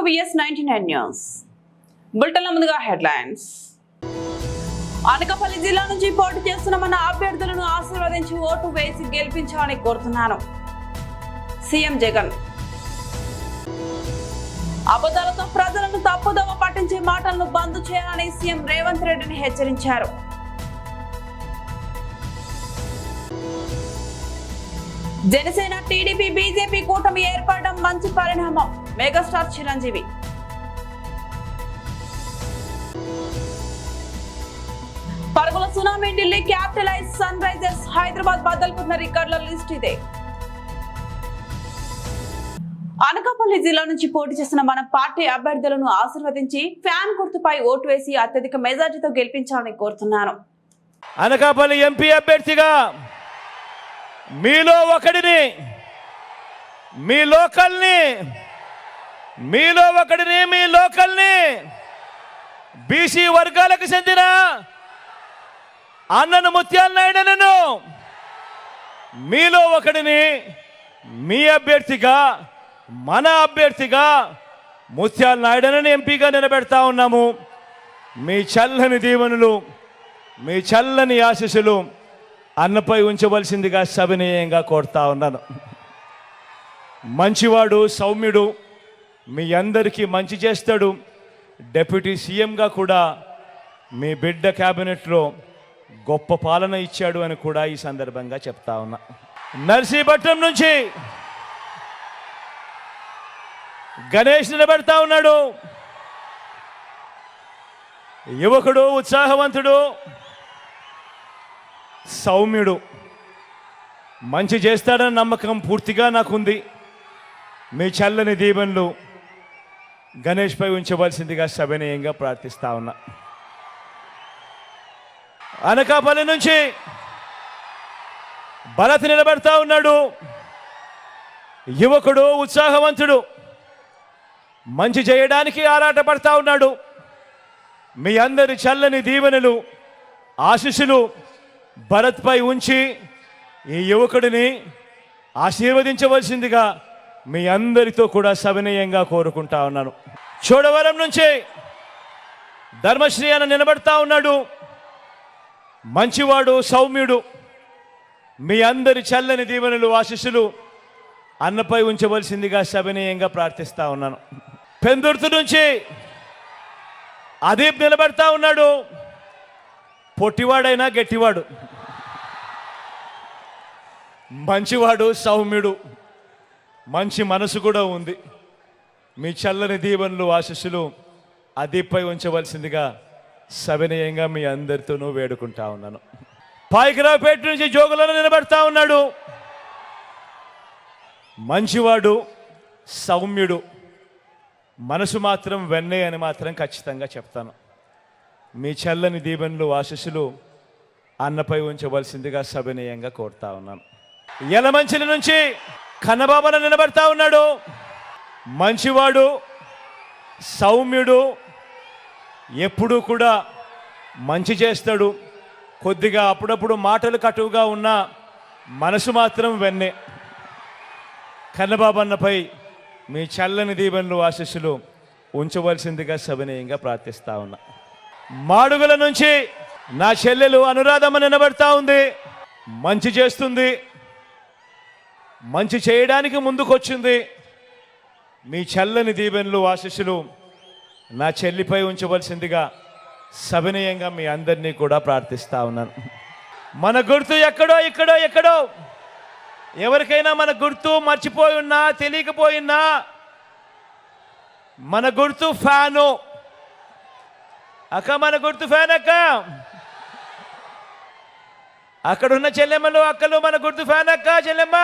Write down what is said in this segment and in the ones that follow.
VS99 news బులెటిన్ల ముందుగా headlines. Anakapalli జిల్లా నుంచి పోటీ చేస్తున్న మన అభ్యర్థులను ఆశీర్వదించి ఓటు వేసి గెలిపించాలని కోరుతున్నాను. సీఎం జగన్. అబద్ధాలతో ప్రజలను తప్పుదోవ పట్టించే మాటలను బంద్ చేయాలని సీఎం రేవంత్ రెడ్డిని హెచ్చరించారు. జనసేన టీడీపీ బీజేపీ కూటమి ఏర్పడడం మంచి పరిణామం. మెగాస్టార్ చిరంజీవి. పరుగుల tsunami Delhi Capitals Sunrisers Hyderabad బద్దలుకున్న రికార్డుల లిస్ట్ ఇదే. అనకాపల్లి జిల్లా నుంచి పోటీ చేసిన మన పార్టీ అభ్యర్థులను ఆశీర్వదించి ఫ్యాన్ గుర్తుపై ఓటు వేసి అత్యధిక మెజార్టీతో గెలిపించాలని కోరుతున్నాను. అనకాపల్లి ఎంపీ అభ్యర్థిగా మీలో ఒకడిని, మీ లోకల్ని బీసీ వర్గాలకు చెందిన అన్నను ముత్యాల నాయుడును మీలో ఒకడిని మీ అభ్యర్థిగా, మన అభ్యర్థిగా ముత్యాల నాయుడును ఎంపీగా నిలబెడతా ఉన్నాము. మీ చల్లని దీవెనలు, మీ చల్లని ఆశీస్సులు అన్నపై ఉంచవలసిందిగా సవినయంగా కోరుతా ఉన్నాను. మంచివాడు, సౌమ్యుడు, మీ అందరికీ మంచి చేస్తాడు. డిప్యూటీ సీఎంగా కూడా మీ బిడ్డ క్యాబినెట్లో గొప్ప పాలన ఇచ్చాడు అని కూడా ఈ సందర్భంగా చెప్తా ఉన్నా. నర్సీపట్నం నుంచి గణేష్ నిలబెడతా ఉన్నాడు. యువకుడు, ఉత్సాహవంతుడు, సౌమ్యుడు, మంచి చేస్తాడన్న నమ్మకం పూర్తిగా నాకుంది. మీ చల్లని దీవెనలు గణేష్పై ఉంచవలసిందిగా సవినయంగా ప్రార్థిస్తా ఉన్నా. అనకాపల్లి నుంచి భరత్ నిలబెడతా ఉన్నాడు. యువకుడు, ఉత్సాహవంతుడు, మంచి చేయడానికి ఆరాటపడతా ఉన్నాడు. మీ అందరి చల్లని దీవెనలు, ఆశీస్సులు భరత్పై ఉంచి ఈ యువకుడిని ఆశీర్వదించవలసిందిగా మీ అందరితో కూడా సవినయంగా కోరుకుంటా ఉన్నాను. చోడవరం నుంచి ధర్మశ్రీ అని నిలబడతా ఉన్నాడు. మంచివాడు, సౌమ్యుడు, మీ అందరి చల్లని దీవెనలు, ఆశీస్సులు అన్నపై ఉంచవలసిందిగా సవినయంగా ప్రార్థిస్తా ఉన్నాను. పెందుర్తి నుంచి అదీప్ నిలబడతా ఉన్నాడు. పొట్టివాడైనా గట్టివాడు, మంచివాడు, సౌమ్యుడు, మంచి మనసు కూడా ఉంది. మీ చల్లని దీవెనలు, ఆశీస్సులు అదీపై ఉంచవలసిందిగా సవినయంగా మీ అందరితోనూ వేడుకుంటా ఉన్నాను. పాయికరావుపేట నుంచి జోగులను నిలబడతా ఉన్నాడు. మంచివాడు, సౌమ్యుడు, మనసు మాత్రం వెన్నే అని మాత్రం ఖచ్చితంగా చెప్తాను. మీ చల్లని దీవెనలు, ఆశీస్సులు అన్నపై ఉంచవలసిందిగా సవినయంగా కోరుతా ఉన్నాను. యలమంచిలి నుంచి కన్నబాబును నిలబడతా ఉన్నాడు. మంచివాడు, సౌమ్యుడు, ఎప్పుడూ కూడా మంచి చేస్తాడు. కొద్దిగా అప్పుడప్పుడు మాటలు కటువుగా ఉన్న మనసు మాత్రం వెన్నే. కన్నబాబు అన్నపై మీ చల్లని దీవెనలు, ఆశీస్సులు ఉంచవలసిందిగా సవినయంగా ప్రార్థిస్తా ఉన్నా. మాడుగుల నుంచి నా చెల్లెలు అనురాధమ్మ నిలబడతా ఉంది. మంచి చేస్తుంది, మంచి చేయడానికి ముందుకొచ్చింది. మీ చల్లని దీవెనలు, ఆశీస్సులు నా చెల్లిపై ఉంచవలసిందిగా సవినయంగా మీ అందరినీ కూడా ప్రార్థిస్తా ఉన్నాను. మన గుర్తు ఎక్కడో ఎవరికైనా మన గుర్తు మర్చిపోయి ఉన్నా, తెలియకపోయినా, మన గుర్తు ఫ్యాను. అక్క, మన గుర్తు ఫ్యాన్ అక్క. అక్కడున్న చెల్లెమ్మలు, అక్కలు, మన గుర్తు ఫ్యాన్ అక్క, చెల్లెమ్మ.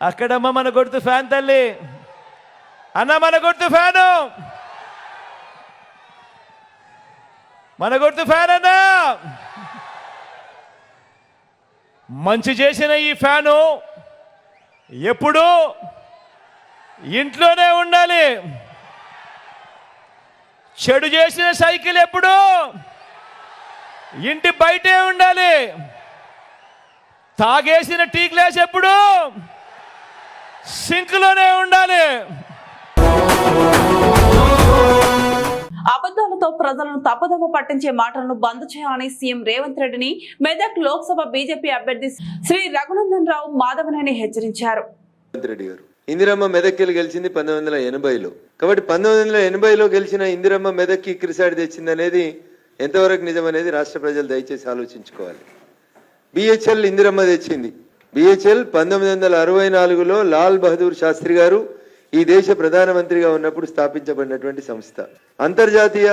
అక్కడమ్మ మన గుర్తు ఫ్యాన్ తల్లి. అన్న, మన గుర్తు ఫ్యాను, మన గుర్తు ఫ్యాన్ అన్నా. మంచి చేసిన ఈ ఫ్యాను ఎప్పుడూ ఇంట్లోనే ఉండాలి. చెడు చేసిన సైకిల్ ఎప్పుడు ఇంటి బయటే ఉండాలి. తాగేసిన టీ గ్లాస్ ఎప్పుడు సింక్లోనే ఉండాలి. అబద్ధాలతో ప్రజలను తప్పుదోవ పట్టించే మాటలను బంద్ చేయాలని సీఎం రేవంత్ రెడ్డిని మెదక్ లోక్సభ బీజేపీ అభ్యర్థి శ్రీ రఘునందన్ రావు మాధవనేని హెచ్చరించారు. రెడ్డి గారు ఇందిరమ్మ మెదక్కి గెలిచింది 1980లో. కాబట్టి 1980లో గెలిచిన ఇందిరమ్మ మెదక్కి క్రిసాడి తెచ్చింది అనేది ఎంతవరకు నిజం అనేది రాష్ట్ర ప్రజలు దయచేసి ఆలోచించుకోవాలి. బిహెచ్ఎల్ ఇందిరమ్మ తెచ్చింది. బిహెచ్ఎల్ 1964లో లాల్ బహదూర్ శాస్త్రి గారు ఈ దేశ ప్రధానమంత్రిగా ఉన్నప్పుడు స్థాపించబడినటువంటి సంస్థ. అంతర్జాతీయ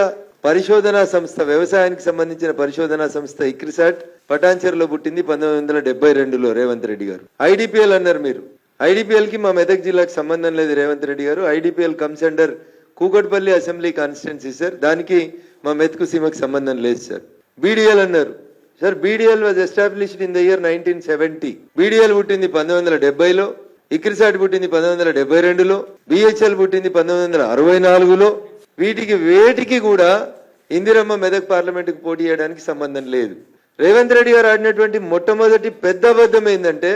పరిశోధనా సంస్థ, వ్యవసాయానికి సంబంధించిన పరిశోధనా సంస్థ ఇక్రిసాట్ పటాన్చెరులో పుట్టింది 1972లో రేవంత్ రెడ్డి గారు. ఐడిపిఎల్ అన్నారు మీరు. ఐడిపిఎల్ కి మా మెదక్ జిల్లాకు సంబంధం లేదు రేవంత్ రెడ్డి గారు. IDPL comes under Kukatpally assembly constituency sir. దానికి మా మెతుకు సీమకు సంబంధం లేదు సార్. బీడీఎల్ అన్నారు sir. BDL was established in the year 1970. BDL పుట్టింది 1970లో, ఇక్రిసాట్ పుట్టింది 1972లో, బిహెచ్ఎల్ పుట్టింది 1964లో. వీటికి వేటికి కూడా ఇందిరమ్మ మెదక్ పార్లమెంటుకు పోటీ చేయడానికి సంబంధం లేదు. రేవంత్ రెడ్డి గారు ఆడినటువంటి మొట్టమొదటి పెద్ద అబద్ధం ఏంటంటే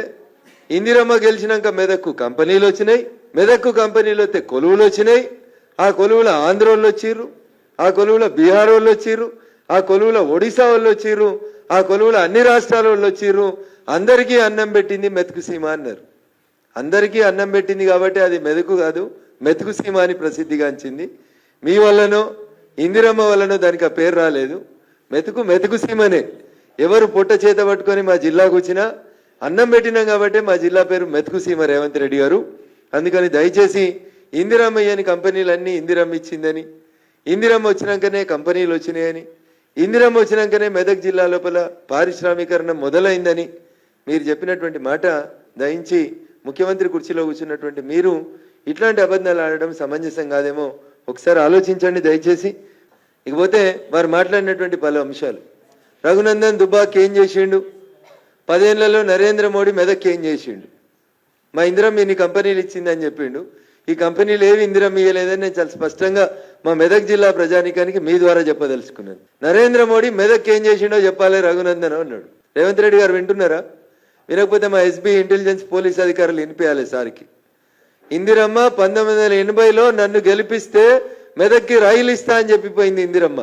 ఇందిరమ్మ గెలిచినాక మెదక్కు కంపెనీలు వచ్చినాయి, మెదక్కు కంపెనీలు వస్తే కొలువులు వచ్చినాయి, ఆ కొలువుల ఆంధ్ర వాళ్ళు వచ్చిర్రు, ఆ కొలువుల బీహార్ వాళ్ళు వచ్చిర్రు, ఆ కొలువుల ఒడిశా వాళ్ళు వచ్చిర్రు, ఆ కొలువుల అన్ని రాష్ట్రాల వాళ్ళు వచ్చిర్రు, అందరికీ అన్నం పెట్టింది మెతుకు సీమ అన్నారు. అందరికీ అన్నం పెట్టింది కాబట్టి అది మెదకు కాదు, మెతుకు సీమ అని ప్రసిద్ధిగాంచింది. మీ వల్లనో ఇందిరమ్మ వల్లనో దానికి ఆ పేరు రాలేదు. మెతుకు సీమనే. ఎవరు పొట్ట చేత పట్టుకొని మా జిల్లాకు వచ్చినా అన్నం పెట్టినాం కాబట్టి మా జిల్లా పేరు మెతుకు సీమ రేవంత్ రెడ్డి గారు. అందుకని దయచేసి ఇందిరమ్మ ఇయ్యని కంపెనీలన్నీ ఇందిరమ్మ ఇచ్చిందని, ఇందిరమ్మ వచ్చినాకనే కంపెనీలు వచ్చినాయని, ఇందిరమ్మ వచ్చినాకనే మెదక్ జిల్లా లోపల పారిశ్రామీకరణ మొదలైందని మీరు చెప్పినటువంటి మాట దయించి ముఖ్యమంత్రి కుర్చీలో కూర్చున్నటువంటి మీరు ఇట్లాంటి అబద్ధాలు ఆడడం సమంజసం కాదేమో ఒకసారి ఆలోచించండి దయచేసి. ఇకపోతే వారు మాట్లాడినటువంటి పలు అంశాలు. రఘునందన్ దుబ్బాక్ ఏం చేసిండు, 10 ఏళ్లలో నరేంద్ర మోడీ మెదక్ ఏం చేసిండు, మా ఇందిరమ్మ ఇన్ని కంపెనీలు ఇచ్చిందని చెప్పిండు. ఈ కంపెనీలు ఏవి ఇందిరమ్మ ఇయ్యలేదని నేను చాలా స్పష్టంగా మా మెదక్ జిల్లా ప్రజానికానికి మీ ద్వారా చెప్పదలుచుకున్నాను. నరేంద్ర మోడీ మెదక్ ఏం చేసిండో చెప్పాలి రఘునందన్ అన్నాడు. రేవంత్ రెడ్డి గారు వింటున్నారా? వినకపోతే మా ఎస్బీ ఇంటెలిజెన్స్ పోలీస్ అధికారులు వినిపించాలి సార్కి. ఇందిరమ్మ 1980లో నన్ను గెలిపిస్తే మెదక్కి రైలు ఇస్తా అని చెప్పిపోయింది ఇందిరమ్మ.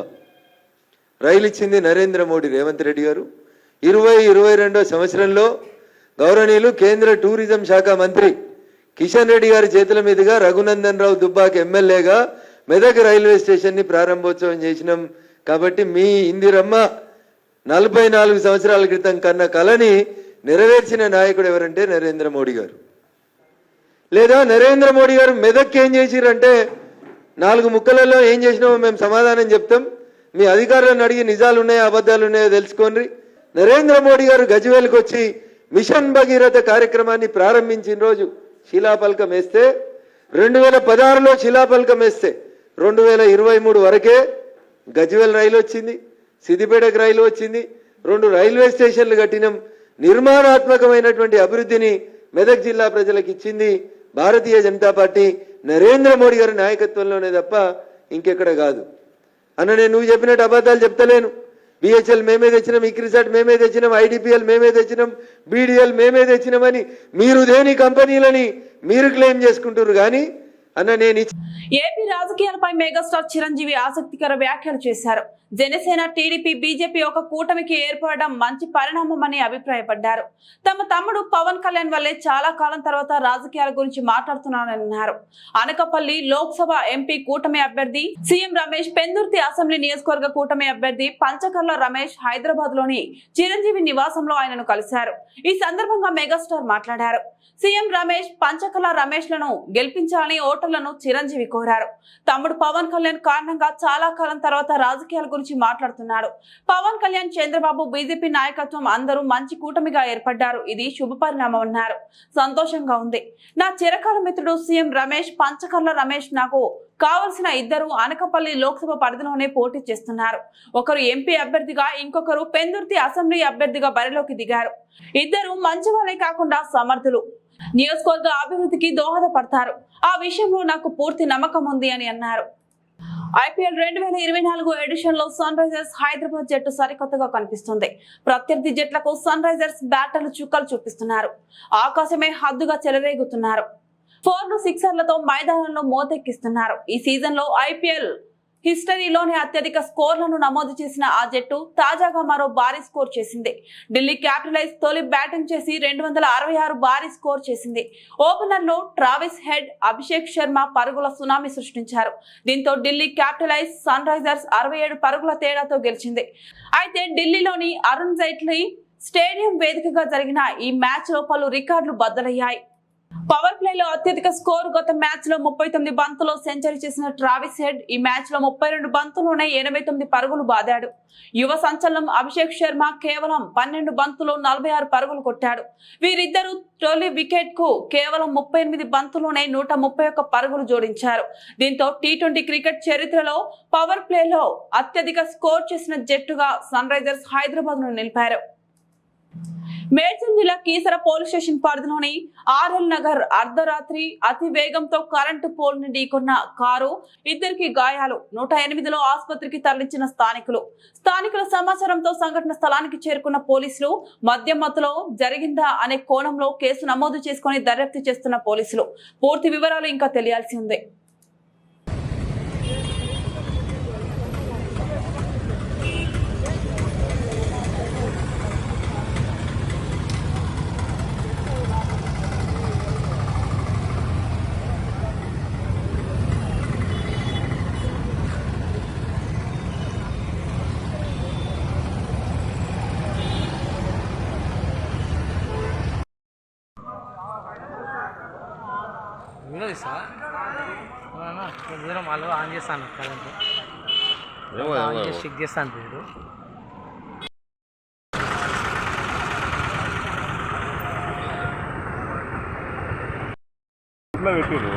రైలు ఇచ్చింది నరేంద్ర మోడీ రేవంత్ రెడ్డి గారు. 2022వ సంవత్సరంలో గౌరవనీయులు కేంద్ర టూరిజం శాఖ మంత్రి కిషన్ రెడ్డి గారి చేతుల మీదుగా రఘునందన్ రావు దుబ్బాక్ ఎమ్మెల్యేగా మెదక్ రైల్వే స్టేషన్ని ప్రారంభోత్సవం చేసినాం. కాబట్టి మీ ఇందిరమ్మ 44 సంవత్సరాల క్రితం కన్న కళని నెరవేర్చిన నాయకుడు ఎవరంటే నరేంద్ర మోడీ గారు. లేదా నరేంద్ర మోడీ గారు మెదక్ ఏం చేసిరంటే 4 ముక్కలలో ఏం చేసినామో మేము సమాధానం చెప్తాం. మీ అధికారులను అడిగి నిజాలు ఉన్నాయో అబద్ధాలు ఉన్నాయో తెలుసుకోండి. నరేంద్ర మోడీ గారు గజ్వేల్కి వచ్చి మిషన్ భగీరథ కార్యక్రమాన్ని ప్రారంభించిన రోజు శిలాఫలకం వేస్తే, 2016లో శిలాఫలకం వేస్తే 2023 వరకే గజ్వేల్ రైలు వచ్చింది, సిద్దిపేటకు రైలు వచ్చింది, 2 రైల్వే స్టేషన్లు కట్టినాం. నిర్మాణాత్మకమైనటువంటి అభివృద్ధిని మెదక్ జిల్లా ప్రజలకు ఇచ్చింది భారతీయ జనతా పార్టీ నరేంద్ర మోడీ గారి నాయకత్వంలోనే తప్ప ఇంకెక్కడ కాదు. అన్న నేను నువ్వు చెప్పినట్టు అబద్ధాలు చెప్తలేను. బిహెచ్ఎల్ మేమే తెచ్చినాం, ఇక్రిసాట్ మేమే తెచ్చినాం, ఐడిపిఎల్ మేమే తెచ్చినాం, బీడీఎల్ మేమే తెచ్చినామని మీరు దేని కంపెనీలని మీరు క్లెయిమ్ చేసుకుంటారు. కానీ అన్న నేను ఏపీ రాజకీయాలపై మెగాస్టార్ చిరంజీవి ఆసక్తికర వ్యాఖ్యలు చేశారు. జనసేన, టీడీపీ, బీజేపీ ఒక కూటమికి ఏర్పడడం మంచి పరిణామమని అభిప్రాయపడ్డారు. తమ తమ్ముడు పవన్ కళ్యాణ్ వల్లే చాలా కాలం తర్వాత రాజకీయాల గురించి మాట్లాడుతున్నారన్నారు. అనకాపల్లి లోక్సభ ఎంపీ కూటమి అభ్యర్థి సీఎం రమేష్, పెందుర్తి అసెంబ్లీ నియోజకవర్గ కూటమి అభ్యర్థి పంచకర్ల రమేష్ హైదరాబాద్ లోని చిరంజీవి నివాసంలో ఆయనను కలిశారు. ఈ సందర్భంగా మెగాస్టార్ మాట్లాడారు. సీఎం రమేష్, పంచకర్ల రమేష్ లను గెలిపించాలని ఓటర్లను చిరంజీవి కోరారు. తమ్ముడు పవన్ కళ్యాణ్ కారణంగా చాలా కాలం తర్వాత రాజకీయాల గురించి మాట్లాడుతున్నాడు. పవన్ కళ్యాణ్, చంద్రబాబు, బీజేపీ నాయకత్వం అందరూ మంచి కూటమిగా ఏర్పడ్డారు. ఇది శుభ పరిణామం అన్నారు. సంతోషంగా ఉంది. నా చిరకాల మిత్రుడు సీఎం రమేష్, పంచకర్ల రమేష్ నాకు కావలసిన ఇద్దరు అనకాపల్లి లోక్సభ పరిధిలోనే పోటీ చేస్తున్నారు. ఒకరు ఎంపీ అభ్యర్థిగా, ఇంకొకరు పెందుర్తి అసెంబ్లీ అభ్యర్థిగా బరిలోకి దిగారు. ఇద్దరు మంచి వాళ్ళే కాకుండా సమర్థులు, నియోజకవర్గ అభివృద్ధికి దోహదపడతారు. ఆ విషయంలో నాకు పూర్తి నమ్మకం ఉంది అని అన్నారు. ఐపీఎల్ 2024 ఎడిషన్ లో సన్ రైజర్స్ హైదరాబాద్ జట్టు సరికొత్తగా కనిపిస్తుంది. ప్రత్యర్థి జట్లకు సన్ రైజర్స్ బ్యాటర్లు చుక్కలు చూపిస్తున్నారు. ఆకాశమే హద్దుగా చెలరేగుతున్నారు. 4 సిక్సర్లతో మైదానంలో మోతెక్కిస్తున్నారు. ఈ సీజన్ లో ఐపీఎల్ హిస్టరీలోనే అత్యధిక స్కోర్లను నమోదు చేసిన ఆ జట్టు తాజాగా మరో భారీ స్కోర్ చేసింది. ఢిల్లీ క్యాపిటల్స్ తొలి బ్యాటింగ్ చేసి 266 భారీ స్కోర్ చేసింది. ఓపెనర్లు ట్రావిస్ హెడ్, అభిషేక్ శర్మ పరుగుల సునామీ సృష్టించారు. దీంతో ఢిల్లీ క్యాపిటల్స్ సన్ రైజర్స్ 67 పరుగుల తేడాతో గెలిచింది. అయితే ఢిల్లీలోని అరుణ్ జైట్లీ స్టేడియం వేదికగా జరిగిన ఈ మ్యాచ్ లో పలు రికార్డులు బద్దలయ్యాయి. పవర్ ప్లే లో అత్యధిక స్కోర్ గత మ్యాచ్ లో 39 బంతుల్లో సెంచరీ చేసిన ట్రావిస్ హెడ్ ఈ మ్యాచ్ లో 32 బంతుల్లోనే 89 పరుగులు బాదాడు. యువ సంచలనం అభిషేక్ శర్మ కేవలం 12 బంతుల్లో 46 పరుగులు కొట్టాడు. వీరిద్దరూ తొలి వికెట్ కు కేవలం 38 బంతుల్లోనే 131 పరుగులు జోడించారు. దీంతో టీ20 క్రికెట్ చరిత్రలో పవర్ ప్లే లో అత్యధిక స్కోర్ చేసిన జట్టుగా సన్ రైజర్స్ హైదరాబాద్ ను నిలిపారు. మేడ్చల్ జిల్లా కీసర పోలీస్ స్టేషన్ పరిధిలోని ఆర్ఎల్ నగర్ అర్ధరాత్రి అతి వేగంతో కరెంటు పోల్ ని ఢీకొన్న కారు, ఇద్దరికి గాయాలు. 108లో ఆసుపత్రికి తరలించిన స్థానికుల సమాచారంతో సంఘటన స్థలానికి చేరుకున్న పోలీసులు మద్యం మత్తులో జరిగిందా అనే కోణంలో కేసు నమోదు చేసుకుని దర్యాప్తు చేస్తున్న పోలీసులు. పూర్తి వివరాలు ఇంకా తెలియాల్సి ఉంది. వీడియో తీస్తా దూరం వాళ్ళు ఆన్ చేస్తాను కరెంట్ ఆన్ చేసి చెక్ చేస్తాను వీడు పెట్టిరు.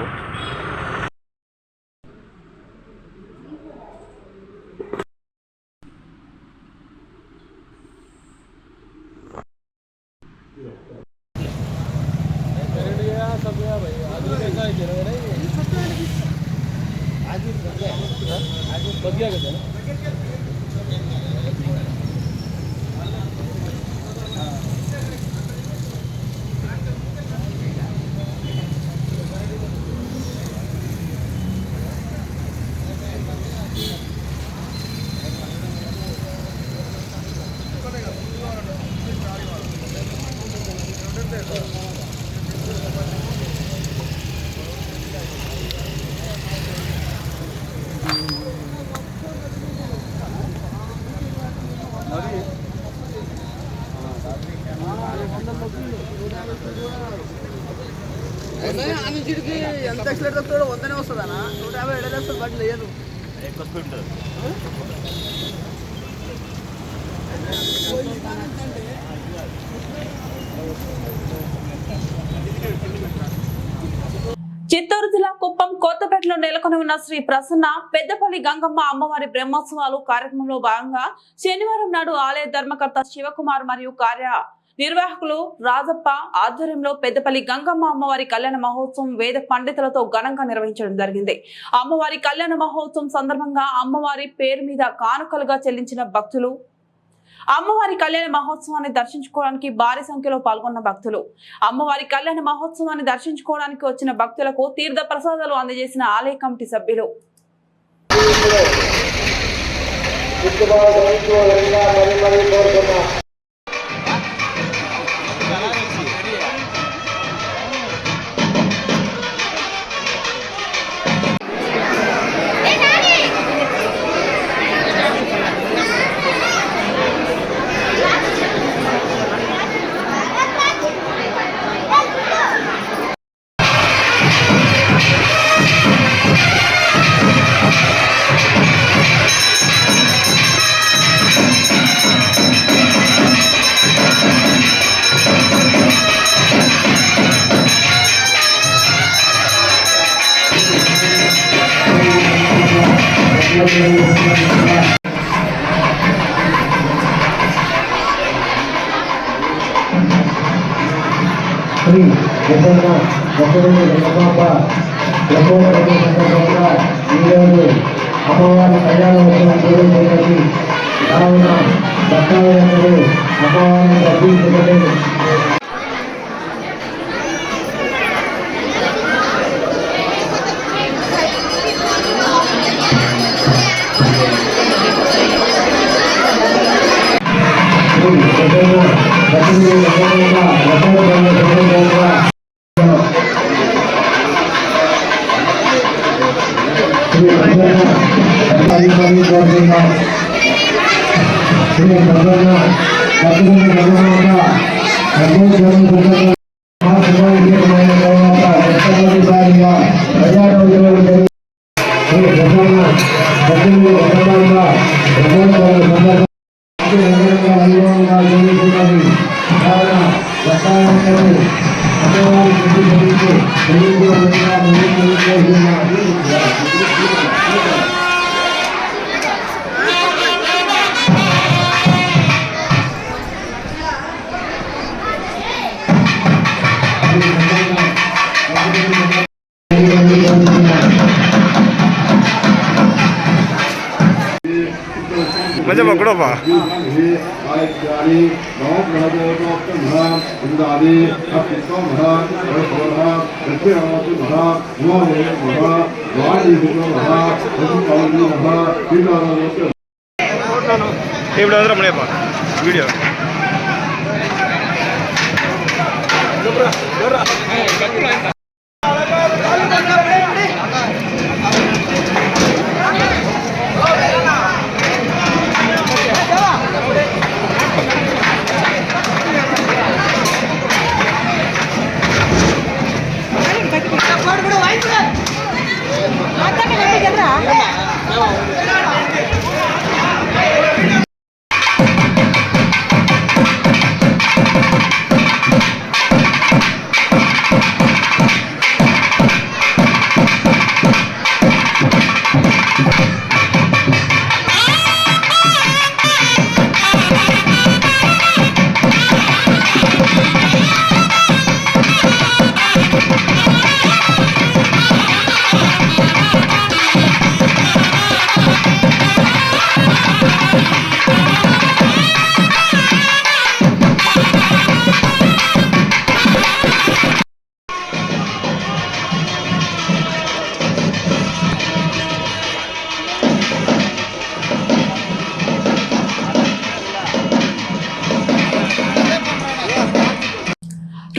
ఎంత ఎక్సలెట్ వస్తాడో వద్దనే వస్తుందన్నా 150 ఎడలేస్తుంది బట్ లేదు ఎక్కువ స్పీడ్ ఉంటుంది. చిత్తూరు జిల్లా కుప్పం కొత్తపేటలో నెలకొని ఉన్న శ్రీ ప్రసన్న పెద్దపల్లి గంగమ్మ అమ్మవారి బ్రహ్మోత్సవాలు కార్యక్రమంలో భాగంగా శనివారం నాడు ఆలయ ధర్మకర్త శివకుమార్ మరియు నిర్వాహకులు రాజప్ప ఆధ్వర్యంలో పెద్దపల్లి గంగమ్మ అమ్మవారి కళ్యాణ మహోత్సవం వేద పండితులతో ఘనంగా నిర్వహించడం జరిగింది. అమ్మవారి కళ్యాణ మహోత్సవం సందర్భంగా అమ్మవారి పేరు మీద కానుకలుగా చెల్లించిన భక్తులు అమ్మవారి కళ్యాణ మహోత్సవాన్ని దర్శించుకోవడానికి భారీ సంఖ్యలో పాల్గొన్న భక్తులు అమ్మవారి కళ్యాణ మహోత్సవాన్ని దర్శించుకోవడానికి వచ్చిన భక్తులకు తీర్థ ప్రసాదాలు అందజేసిన ఆలయ కమిటీ సభ్యులు. శ్రీ గంగమ్మ గంగమ్మ సందర్భంగా ఈరోజు అమ్మవారి కళ్యాణోత్సవం చేయడానికి కావున భక్తులందరూ అమ్మవారిని దర్శించుకొని మంచిగా మొక్కడబ్బా ఇప్పుడు అందరం రమణయ్యప్ప వీడియో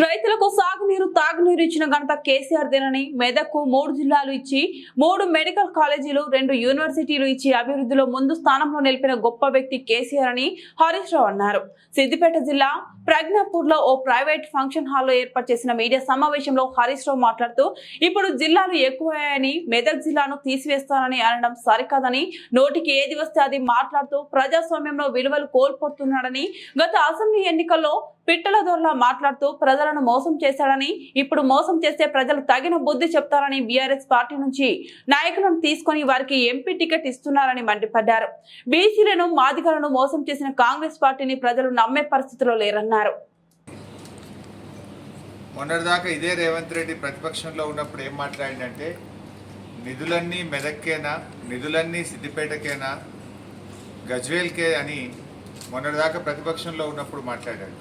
రైతులకు సాగునీరు తాగునీరు ఇచ్చిన ఘనత కేసీఆర్ దేనని, మెదక్కు 3 జిల్లాలు ఇచ్చి 3 మెడికల్ కాలేజీలు 2 యూనివర్సిటీలు ఇచ్చి అభివృద్ధిలో ముందు స్థానంలో నిలిపిన గొప్ప వ్యక్తి కేసీఆర్ అని హరీష్ రావు అన్నారు. సిద్దిపేట జిల్లా ప్రజ్ఞాపూర్ లో ఓ ప్రైవేట్ ఫంక్షన్ హాల్లో ఏర్పాటు చేసిన మీడియా సమావేశంలో హరీష్ రావు మాట్లాడుతూ ఇప్పుడు జిల్లాలు ఎక్కువయ్యాయని, మెదక్ జిల్లాను తీసివేస్తానని అనడం సరికాదని, నోటికి ఏది వస్తే అది మాట్లాడుతూ ప్రజాస్వామ్యంలో విలువలు కోల్పోతున్నాడని, గత అసెంబ్లీ ఎన్నికల్లో పిట్టల దొరలా మాట్లాడుతూ ప్రజలను మోసం చేశాడని, ఇప్పుడు మోసం చేస్తే ప్రజలు తగిన బుద్ధి చెప్తారని, బీఆర్ఎస్ పార్టీ నుంచి నాయకులను తీసుకొని వారికి ఎంపీ టికెట్ ఇస్తున్నారని మండిపడ్డారు. బీసీలను, మాదిగలను మోసం చేసిన కాంగ్రెస్ పార్టీని ప్రజలు నమ్మే పరిస్థితిలో లేరన్నారు. మొన్నటిదాకా ఇదే రేవంత్ రెడ్డి ప్రతిపక్షంలో ఉన్నప్పుడు ఏం మాట్లాడిందంటే, నిధులన్నీ మెదక్కేనా, నిధులన్నీ సిద్దిపేటకేనా, గజ్వేల్కే అని మొన్నటిదాకా ప్రతిపక్షంలో ఉన్నప్పుడు మాట్లాడాడు.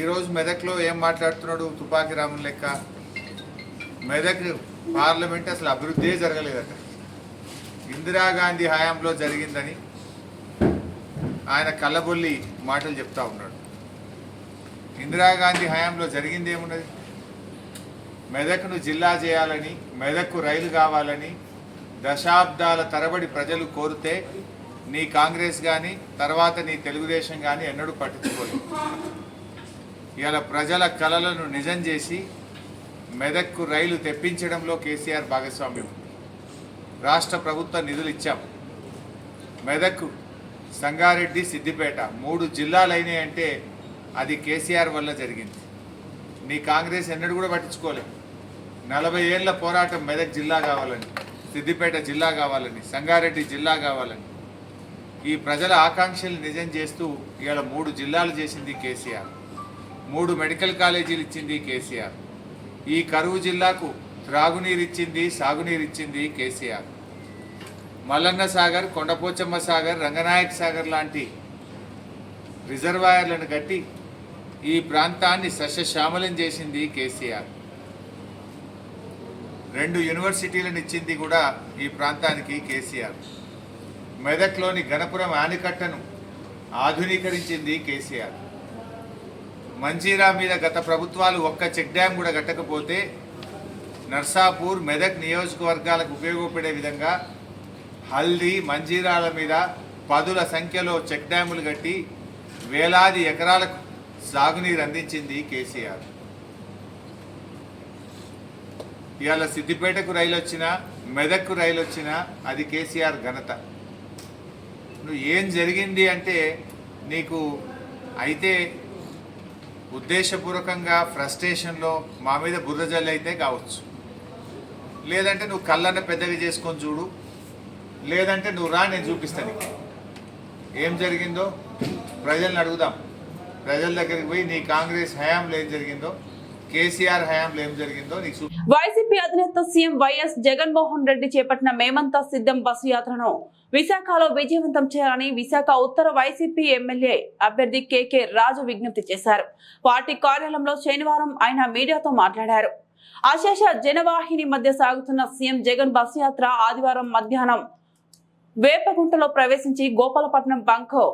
ఈరోజు మెదక్లో ఏం మాట్లాడుతున్నాడు? తుపాకీ రాముని లెక్క. మెదక్ పార్లమెంట్ అసలు అభివృద్ధి జరగలేదట. ఇందిరాగాంధీ హయాంలో జరిగిందని ఆయన కళ్ళబొల్లి మాటలు చెప్తా ఉన్నాడు. ఇందిరాగాంధీ హయాంలో జరిగింది ఏమున్నది? మెదక్ను జిల్లా చేయాలని, మెదక్కు రైలు కావాలని దశాబ్దాల తరబడి ప్రజలు కోరితే నీ కాంగ్రెస్ కానీ తర్వాత నీ తెలుగుదేశం కానీ ఎన్నడూ పట్టించుకోలేదు. ఇవాళ ప్రజల కలలను నిజం చేసి మెదక్కు రైలు తెప్పించడంలో కేసీఆర్ భాగస్వామ్యం. రాష్ట్ర ప్రభుత్వ నిధులు ఇచ్చాం. మెదక్, సంగారెడ్డి, సిద్దిపేట 3 జిల్లాలు అయినాయంటే అది కేసీఆర్ వల్ల జరిగింది. నీ కాంగ్రెస్ ఎన్నడూ కూడా పట్టించుకోలేదు. 40 ఏళ్ల పోరాటం మెదక్ జిల్లా కావాలని, సిద్దిపేట జిల్లా కావాలని, సంగారెడ్డి జిల్లా కావాలని ఈ ప్రజల ఆకాంక్షలు నిజం చేస్తూ ఇవాళ 3 జిల్లాలు చేసింది కేసీఆర్. 3 మెడికల్ కాలేజీలు ఇచ్చింది కేసీఆర్. ఈ కరువు జిల్లాకు త్రాగునీరు ఇచ్చింది, సాగునీరు ఇచ్చింది కేసీఆర్. మల్లన్న సాగర్, కొండపోచమ్మ సాగర్, రంగనాయక సాగర్ లాంటి రిజర్వాయర్లను కట్టి ఈ ప్రాంతాన్ని సస్యశ్యామలం చేసింది కేసీఆర్. 2 యూనివర్సిటీలను ఇచ్చింది కూడా ఈ ప్రాంతానికి కేసీఆర్. మెదక్లోని గణపురం ఆనకట్టను ఆధునీకరించింది కేసీఆర్. మంజీరా మీద గత ప్రభుత్వాలు ఒక్క చెక్ డ్యామ్ కూడా కట్టకపోతే నర్సాపూర్, మెదక్ నియోజకవర్గాలకు ఉపయోగపడే విధంగా హల్దీ, మంజీరాల మీద పదుల సంఖ్యలో చెక్ డ్యాములు కట్టి వేలాది ఎకరాలకు సాగునీరు అందించింది కేసీఆర్. ఇవాళ సిద్దిపేటకు రైలు వచ్చినా, మెదక్కు రైలు వచ్చినా అది కేసీఆర్ ఘనత. నువ్వు ఏం జరిగింది అంటే నీకు అయితే ఉద్దేశపూర్వకంగా ఫ్రస్ట్రేషన్లో మా మీద బుర్ర జల్లి అయితే కావచ్చు, లేదంటే నువ్వు కళ్ళన్న పెద్దగా చేసుకొని చూడు, లేదంటే నువ్వు రా, నేను చూపిస్తాను ఏం జరిగిందో. ప్రజల్ని అడుగుదాం, ప్రజల దగ్గరికి పోయి నీ కాంగ్రెస్ హయాంలో ఏం జరిగిందో, కేసీఆర్ హయాంలో ఏం జరిగిందో నీకు. వైసీపీ అధినేత సీఎం వైఎస్ జగన్మోహన్ రెడ్డి చేపట్టిన మేమంతా సిద్ధం బస్సు యాత్రను విశాఖలో విజయవంతం చేయాలని విశాఖ ఉత్తర వైసీపీ ఎమ్మెల్యే అభ్యర్థి కేకే రాజు విజ్ఞప్తి చేశారు. పార్టీ కార్యాలయంలో శనివారం ఆయన మీడియాతో మాట్లాడారు. అశేష జనవాహిని మధ్య సాగుతున్న సీఎం జగన్ బస్సు యాత్ర ఆదివారం మధ్యాహ్నం వేపగుంటలో ప్రవేశించి గోపాలపట్నం బంకో,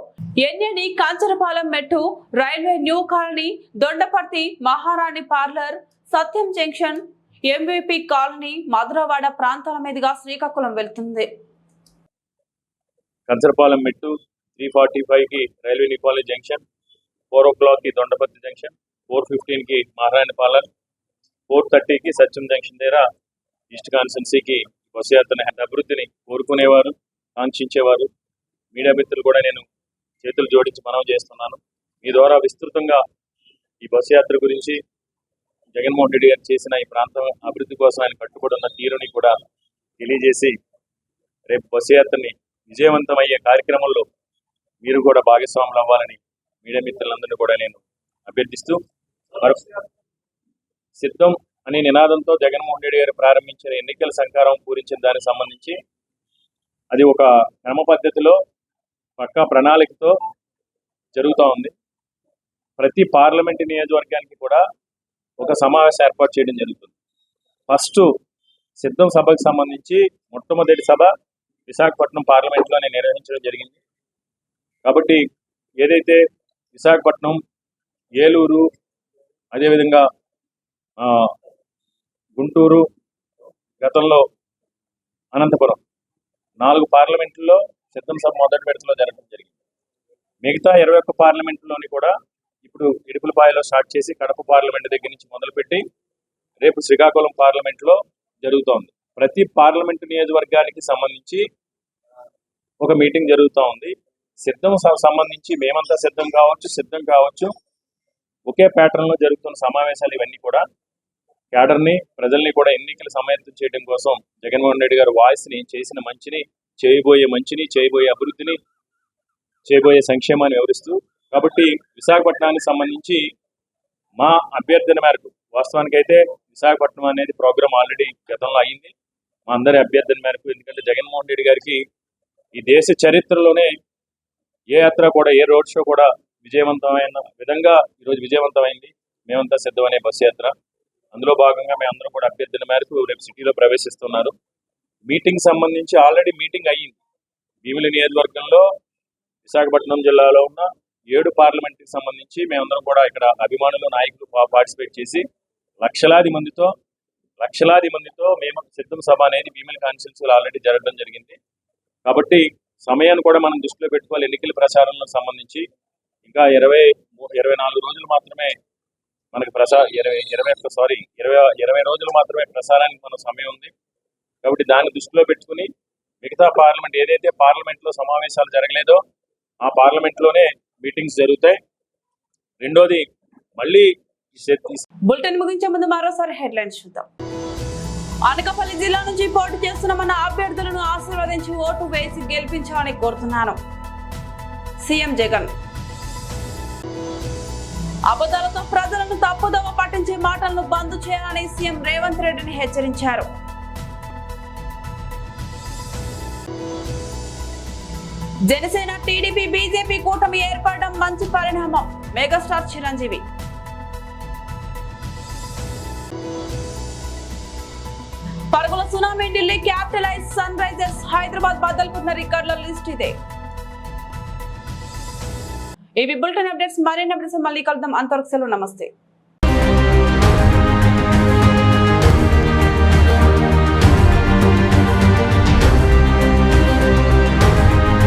ఎన్ఏడి, కాంచరపాలెం మెట్టు, railway new colony, Dondaparthi, Maharani parlour, Satyam junction, MVP colony, Madhurawada ప్రాంతాల మీదుగా శ్రీకాకుళం వెళ్తుంది. కంచరపాలెం మెట్టు, 3:45కి రైల్వే న్యూ కాలనీ జంక్షన్, 4 o'clockకి దొండపర్తి జంక్షన్, 4:15కి మహారాణి పార్లర్, 4:30కి సత్యం జంక్షన్ దగ్గర ఈస్ట్ కాన్స్టిట్యున్సీకి బస్సు యాత్రని అభివృద్ధిని కోరుకునేవారు, కాంక్షించేవారు మీడియా మిత్రులు కూడా నేను చేతులు జోడించి మనవి చేస్తున్నాను. మీ ద్వారా విస్తృతంగా ఈ బస్సు యాత్ర గురించి, జగన్మోహన్ రెడ్డి గారు చేసిన ఈ ప్రాంతం అభివృద్ధి కోసం ఆయన కట్టుబడి ఉన్న తీరుని కూడా తెలియజేసి రేపు బస్సు యాత్రని విజయవంతమయ్యే కార్యక్రమంలో మీరు కూడా భాగస్వాములు అవ్వాలని మీడియా మిత్రులందరినీ కూడా నేను అభ్యర్థిస్తూ, సిద్ధం అనే నినాదంతో జగన్మోహన్ రెడ్డి గారు ప్రారంభించిన ఎన్నికల సంకారం పూరించిన దానికి సంబంధించి అది ఒక క్రమ పద్ధతిలో పక్కా ప్రణాళికతో జరుగుతూ ఉంది. ప్రతి పార్లమెంటు నియోజకవర్గానికి కూడా ఒక సమావేశం ఏర్పాటు చేయడం జరుగుతుంది. ఫస్ట్ సిద్ధం సభకు సంబంధించి మొట్టమొదటి సభ విశాఖపట్నం పార్లమెంట్లోనే నిర్వహించడం జరిగింది. కాబట్టి ఏదైతే విశాఖపట్నం, ఏలూరు, అదేవిధంగా గుంటూరు, గతంలో అనంతపురం 4 పార్లమెంట్లలో సిద్ధం సభ మొదటి విడతలో జరగడం జరిగింది. మిగతా 21 పార్లమెంట్లోని కూడా ఇప్పుడు ఇడుపులపాయలో స్టార్ట్ చేసి కడప పార్లమెంట్ దగ్గర నుంచి మొదలుపెట్టి రేపు శ్రీకాకుళం పార్లమెంట్లో జరుగుతోంది. ప్రతి పార్లమెంటు నియోజకవర్గానికి సంబంధించి ఒక మీటింగ్ జరుగుతూ ఉంది. సిద్ధం సంబంధించి మేమంతా సిద్ధం కావచ్చు ఒకే ప్యాటర్న్లో జరుగుతున్న సమావేశాలు ఇవన్నీ కూడా క్యాడర్ని, ప్రజల్ని కూడా ఎన్నికలు సమాయత్తం చేయడం కోసం జగన్మోహన్ రెడ్డి గారు వాయిస్ని, చేసిన మంచిని, చేయబోయే అభివృద్ధిని, చేయబోయే సంక్షేమాన్ని వివరిస్తూ, కాబట్టి విశాఖపట్నానికి సంబంధించి మా అభ్యర్థన మేరకు, వాస్తవానికైతే విశాఖపట్నం అనేది ప్రోగ్రాం ఆల్రెడీ గతంలో అయింది. మా అందరి అభ్యర్థన మేరకు, ఎందుకంటే జగన్మోహన్ రెడ్డి గారికి ఈ దేశ చరిత్రలోనే ఏ యాత్ర కూడా, ఏ రోడ్ షో కూడా విజయవంతమైన విధంగా ఈరోజు విజయవంతమైంది మేమంతా సిద్ధం అనే బస్సు యాత్ర. అందులో భాగంగా మేమందరం కూడా అభ్యర్థన మేరకు రేపు సిటీలో ప్రవేశిస్తున్నారు. మీటింగ్ సంబంధించి ఆల్రెడీ మీటింగ్ అయ్యింది. భీమిలి నియోజకవర్గంలో విశాఖపట్నం జిల్లాలో ఉన్న 7 పార్లమెంట్కి సంబంధించి మేమందరం కూడా ఇక్కడ అభిమానులు, నాయకులు పార్టిసిపేట్ చేసి లక్షలాది మందితో మేము సిద్ధం సభ అనేది భీమిలి కాన్స్టిట్యున్సీలో ఆల్రెడీ జరగడం జరిగింది. కాబట్టి సమయాన్ని కూడా మనం దృష్టిలో పెట్టుకోవాలి. ఎన్నికల ప్రచారంలో సంబంధించి ఇంకా 24 రోజులు మాత్రమే మనకి 20 రోజులు మాత్రమే ప్రసారానికి మన సమయం ఉంది. కాబట్టి దాన్ని దృష్టిలో పెట్టుకుని మిగతా పార్లమెంట్ ఏదైతే పార్లమెంట్లో సమావేశాలు జరగలేదో ఆ పార్లమెంట్లోనే మీటింగ్స్ జరుగుతాయి. రెండోది మళ్ళీ బులెటిన్ ముగించే ముందు మరోసారి హెడ్లైన్స్ చూద్దాం. అనకాపల్లి జిల్లా నుంచి పోటీ చేస్తున్న మన అభ్యర్థులను ఆశీర్వదించి ఓటు వేసి గెలిపించాలని కోరుతున్నాను. సీఎం జగన్. అబద్ధాలతో ప్రజలను తప్పుదోవ పట్టించే మాటలను బంద్ చేయాలని సీఎం రేవంత్ రెడ్డిని హెచ్చరించారు. జనసేన, టీడీపీ, బీజేపీ కూటమి ఏర్పడడం మంచి పరిణామం. మెగాస్టార్ చిరంజీవి. పరుగుల tsunami, Delhi Capitals Sunrisers Hyderabad బద్దలుకున్న రికార్డుల లిస్ట్ ఇదే. ఇవి బులెటిన్ అప్డేట్స్. మరిన్ని అప్డేట్స్ మళ్ళీ కలుద్దాం. అంతవరకు సెలవు. నమస్తే.